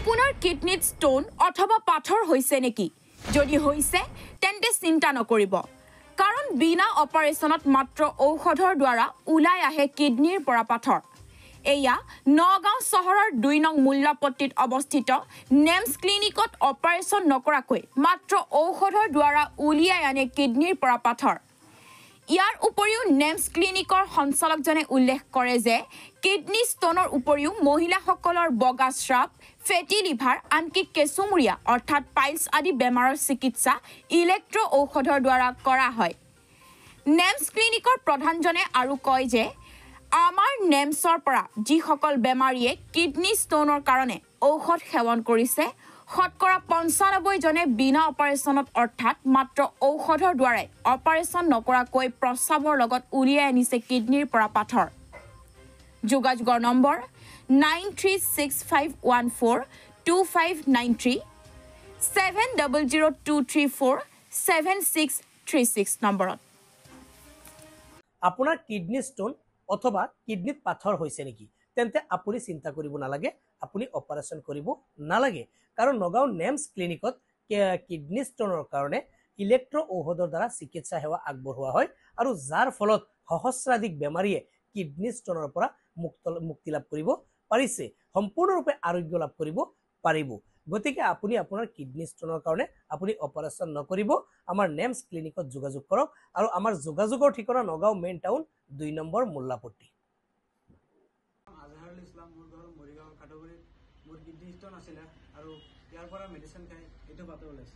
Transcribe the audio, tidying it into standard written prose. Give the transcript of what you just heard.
আপোনাৰ কিডনিত ষ্টোন অথবা পাথৰ হৈছে নেকি? যদি হৈছে তেন্তে চিন্তা নকৰিব, কাৰণ বিনা অপাৰেশ্যনত মাত্ৰ ঔষধৰ দ্বাৰা ওলাই আহে কিডনিৰ পৰা পাথৰ। এয়া নগাঁও চহৰৰ ২ নং মূল্যপট্টিত অৱস্থিত নেমছ ক্লিনিকত অপাৰেশ্যন নকৰাকৈ মাত্ৰ ঔষধৰ দ্বাৰা উলিয়াই আনে কিডনিৰ পৰা পাথৰ। ইয়াৰ উপৰিও নেমছ ক্লিনিকৰ সঞ্চালকজনে উল্লেখ কৰে যে কিডনি ষ্টোনৰ উপৰিও মহিলাসকলৰ বগা স্ৰাৱ, ফেটি লিভাৰ, আনকি কেঁচুমূৰীয়া অৰ্থাৎ পাইলছ আদি বেমাৰৰ চিকিৎসা ইলেক্ট্ৰ ঔষধৰ দ্বাৰা কৰা হয়। নেমছ ক্লিনিকৰ প্ৰধানজনে আৰু কয় যে আমাৰ নেমছৰ পৰা যিসকল বেমাৰীয়ে কিডনি ষ্টোনৰ কাৰণে ঔষধ সেৱন কৰিছে, শতকৰা ৯৫ জনে বিনা অপাৰেশ্যনত অৰ্থাৎ মাত্ৰ ঔষধৰ দ্বাৰাই অপাৰেশ্যন নকৰাকৈ প্ৰস্ৰাৱৰ লগত উলিয়াই আনিছে কিডনিৰ পৰা পাথৰ। যোগাযোগৰ নম্বৰ 9365142593 7002347636 নম্বৰত। আপোনাৰ কিডনি ষ্টোন অথবা কিডনিত পাথৰ হৈছে নেকি? তেন্তে আপুনি চিন্তা কৰিব নালাগে, আপুনি অপাৰেশ্যন কৰিব নালাগে, কাৰণ নগাঁও নেমছ ক্লিনিকত কিডনি ষ্টোনৰ কাৰণে ইলেক্ট্ৰ ঔষধৰ দ্বাৰা চিকিৎসা সেৱা আগবঢ়োৱা হয়, আৰু যাৰ ফলত সহস্ৰাধিক বেমাৰীয়ে কিডনি ষ্টোনৰ পৰা মুক্তি লাভ কৰিব পাৰিছে, সম্পূৰ্ণৰূপে আৰোগ্য লাভ কৰিব পাৰিব। গতিকে আপুনি আপোনাৰ কিডনি ষ্টোনৰ কাৰণে আপুনি অপাৰেশ্যন নকৰিব, আমাৰ নেমছ ক্লিনিকত যোগাযোগ কৰক, আৰু আমাৰ যোগাযোগৰ ঠিকনা নগাঁও মেইন টাউন ২ নম্বৰ মূল্যপট্টি। আজহাৰুল ইছলাম, মোৰ ঘৰ মৰিগাঁও কাটগুৰিত। মোৰ কিডনি ষ্টোন আছিলে আৰু ইয়াৰ পৰা মেডিচিন খাই এইটো পাথৰ ওলাইছে।